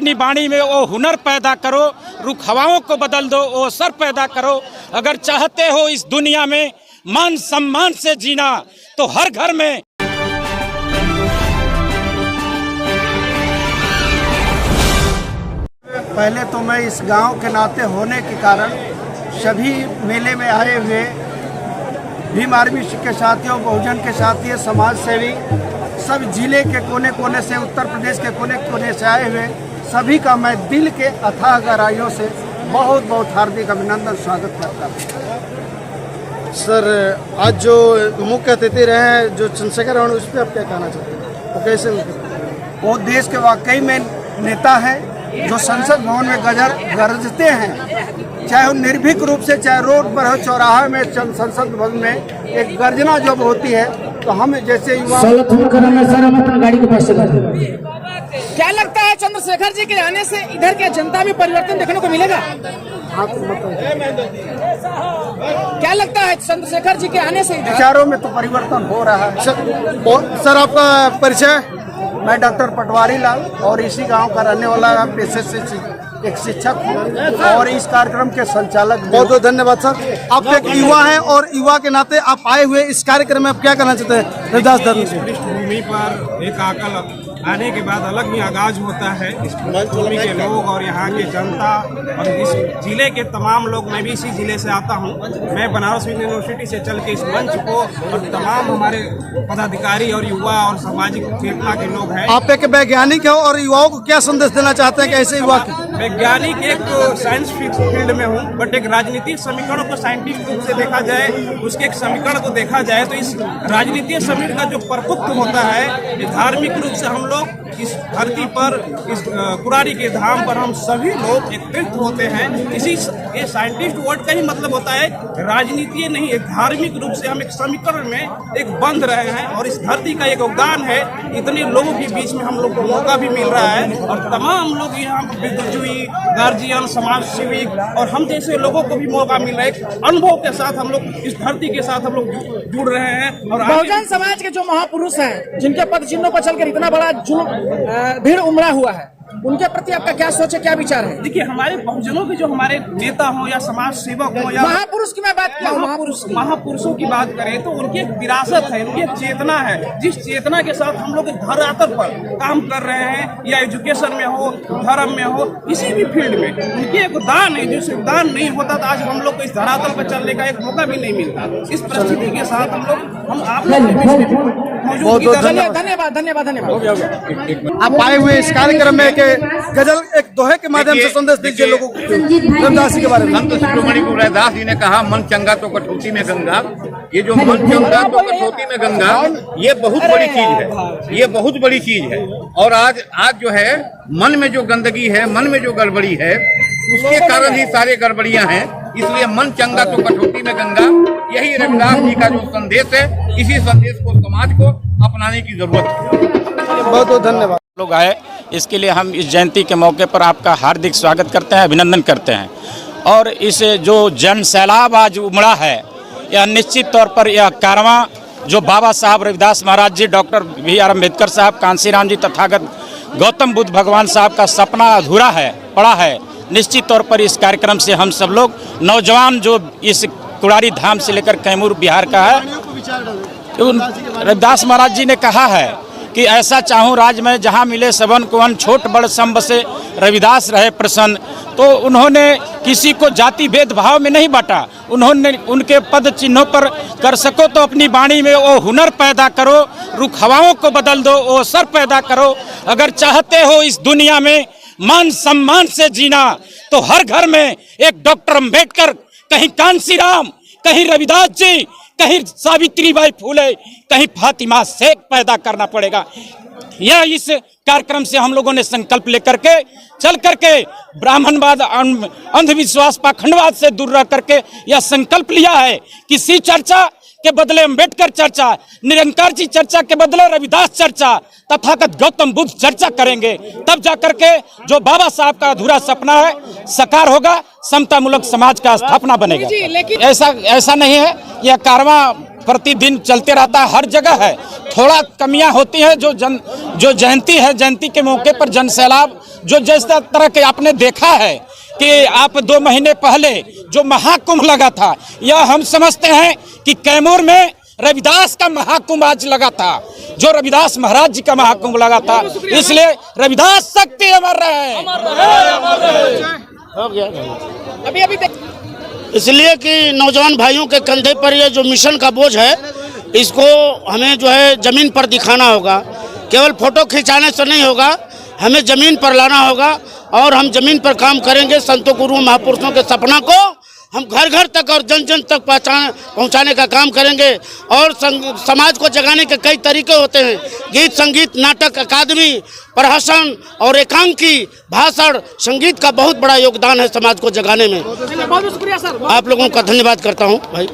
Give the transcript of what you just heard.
अपनी वाणी में वो हुनर पैदा करो, रुख हवाओं को बदल दो, वो असर पैदा करो। अगर चाहते हो इस दुनिया में मान सम्मान से जीना तो हर घर में पहले तो मैं इस गांव के नाते होने के कारण सभी मेले में आए हुए भीम आर्मी के साथियों, बहुजन के साथी, समाज सेवी, सब जिले के कोने कोने से, उत्तर प्रदेश के कोने कोने से आए हुए सभी का मैं दिल के अथाह गहराइयों से बहुत बहुत हार्दिक अभिनंदन स्वागत करता हूँ। सर, आज जो मुख्य अतिथि रहे हैं जो चंद्रशेखर उस पर आप क्या कहना चाहते हैं? वो कैसे वो देश के वाकई में नेता हैं जो संसद भवन में गरजते हैं, चाहे वो निर्भीक रूप से, चाहे रोड पर हो, चौराहे में, संसद भवन में एक गर्जना जब होती है तो हम जैसे युवा। गाड़ी के पास क्या लगता है चंद्रशेखर जी के आने से इधर के जनता में परिवर्तन देखने को मिलेगा? क्या लगता है चंद्रशेखर जी के आने से विचारों में तो परिवर्तन हो रहा है। सर, आपका परिचय? मैं डॉक्टर पटवारी लाल और इसी गांव का रहने वाला पेशे से एक शिक्षक हूँ और इस कार्यक्रम के संचालक। बहुत बहुत धन्यवाद सर। आप एक युवा हैं और युवा के नाते आप आए हुए इस कार्यक्रम में आप क्या कहना चाहते हैं? रविदास धर्म से पृष्ठभूमि पर एक आकल आने के बाद अलग ही आगाज होता है। इस भूमि के लोग और यहाँ की जनता और इस जिले के तमाम लोग, मैं भी इसी जिले से आता हूँ, मैं बनारस हिंदू यूनिवर्सिटी से चल के इस मंच को और तमाम हमारे पदाधिकारी और युवा और सामाजिक चेतना के लोग हैं। आप एक वैज्ञानिक हो और युवाओं को क्या संदेश देना चाहते हैं? कैसे युवा? वैज्ञानिक एक साइंस फील्ड में हूँ, बट एक राजनीतिक समीकरण को साइंटिफिक रूप से देखा जाए, उसके एक समीकरण को देखा जाए तो इस राजनीतिक समीकरण का जो प्रपुक्त होता है, धार्मिक रूप से हम लोग इस धरती पर, इस कुरारी के धाम पर हम सभी लोग एकत्रित होते हैं। इसी ये साइंटिस्ट वर्ड का ही मतलब होता है राजनीति नहीं, एक धार्मिक रूप से हम एक समीकरण में एक बंध रहे हैं और इस धरती का एक योगदान है। इतने लोगों के बीच में हम लोग को मौका भी मिल रहा है और तमाम लोग यहाँ बुजुर्ग, गार्जियन, समाज सेविक और हम जैसे लोगों को भी मौका मिल रहा है। अनुभव के साथ हम लोग इस धरती के साथ हम लोग जुड़ रहे हैं। और बहुजन समाज के जो महापुरुष हैं, जिनके पद चिन्हों पर चलकर इतना बड़ा भीड़ उमड़ा हुआ है, उनके प्रति आपका क्या सोच है, क्या विचार है? देखिए, हमारे बहुजनों के जो हमारे नेता हो या समाज सेवक हो या महापुरुष की मैं बात किया, महापुरुषों की बात करें तो उनकी एक विरासत है, उनकी एक चेतना है, जिस चेतना के साथ हम लोग धरातल पर काम कर रहे हैं, या एजुकेशन में हो, धर्म में हो, किसी भी फील्ड में उनकी एक दान है। जिस दान नहीं होता तो आज हम लोग को इस धरातल पर चलने का एक मौका भी नहीं मिलता। इस परिस्थिति के साथ हम आप धन्यवाद धन्यवाद धन्यवाद। आप आए हुए इस कार्यक्रम में गजल एक दोहे के माध्यम से संदेश दीजिए लोगों को रविदास जी के बारे में। संत शिरोमणि गुरु रविदास जी ने कहा, मन चंगा तो कटौती में गंगा। ये जो मन चंगा तो कटौती में गंगा, ये बहुत बड़ी चीज है, ये बहुत बड़ी चीज है। और आज जो है मन में जो गंदगी है, मन में जो गड़बड़ी है, उसके कारण ही सारे गड़बड़ियां हैं। इसलिए मन चंगा तो कटौती में गंगा, यही रविदास जी का जो संदेश है, इसी संदेश को समाज को अपनाने की जरूरत है। बहुत बहुत धन्यवाद। लोग आए, इसके लिए हम इस जयंती के मौके पर आपका हार्दिक स्वागत करते हैं, अभिनंदन करते हैं। और इस जो जन सैलाब आज उमड़ा है, यह निश्चित तौर पर यह कारवां जो बाबा साहब रविदास महाराज जी, डॉक्टर BR अम्बेडकर साहब, कांशीराम जी, तथागत गौतम बुद्ध भगवान साहब का सपना अधूरा है, पड़ा है। निश्चित तौर पर इस कार्यक्रम से हम सब लोग नौजवान जो इस कुरारी धाम से लेकर कैमूर बिहार का है, रविदास महाराज जी ने कहा है कि ऐसा चाहूँ राज में जहाँ मिले सबन को अन, छोट बड़ सम बसे रविदास रहे प्रसन्न। तो उन्होंने किसी को जाति भेदभाव में नहीं बांटा। उन्होंने उनके पद चिन्हों पर कर सको तो अपनी वाणी में वो हुनर पैदा करो, रुख हवाओं को बदल दो, वो असर पैदा करो। अगर चाहते हो इस दुनिया में मान सम्मान से जीना तो हर घर में एक डॉक्टर अम्बेडकर, कहीं कांशीराम, कहीं रविदास जी, कहीं सावित्रीबाई फूले, कहीं फातिमा शेख पैदा करना पड़ेगा। यह इस कार्यक्रम से हम लोगों ने संकल्प लेकर के चल करके ब्राह्मणवाद, अंधविश्वास, पाखंडवाद से दूर रह करके यह संकल्प लिया है कि सी चर्चा के बदले अम्बेडकर चर्चा, निरंकार जी चर्चा के बदले रविदास चर्चा, तथागत गौतम बुद्ध चर्चा करेंगे। तब जाकर के जो बाबा साहब का अधूरा सपना है साकार होगा, समतामूलक समाज का स्थापना बनेगा। ऐसा नहीं है, यह कारवां प्रतिदिन चलते रहता है, हर जगह है। थोड़ा कमियां होती हैं जो जयंती है, जयंती के मौके पर जन सैलाब जो जिस तरह के आपने देखा है कि आप 2 महीने पहले जो महाकुंभ लगा था, यह हम समझते हैं कि कैमूर में रविदास का महाकुंभ आज लगा था, जो रविदास महाराज जी का महाकुंभ लगा था। इसलिए रविदास शक्ति अमर रहे। अभी इसलिए कि नौजवान भाइयों के कंधे पर ये जो मिशन का बोझ है, इसको हमें जो है ज़मीन पर दिखाना होगा। केवल फोटो खिंचाने से नहीं होगा, हमें ज़मीन पर लाना होगा और हम ज़मीन पर काम करेंगे। संतों गुरुओं महापुरुषों के सपना को हम घर घर तक और जन जन तक पहुंचाने का काम करेंगे। और समाज को जगाने के कई तरीके होते हैं, गीत संगीत नाटक अकादमी, प्रहसन और एकांकी भाषण संगीत का बहुत बड़ा योगदान है समाज को जगाने में। बहुत शुक्रिया सर। आप लोगों का धन्यवाद करता हूं भाई।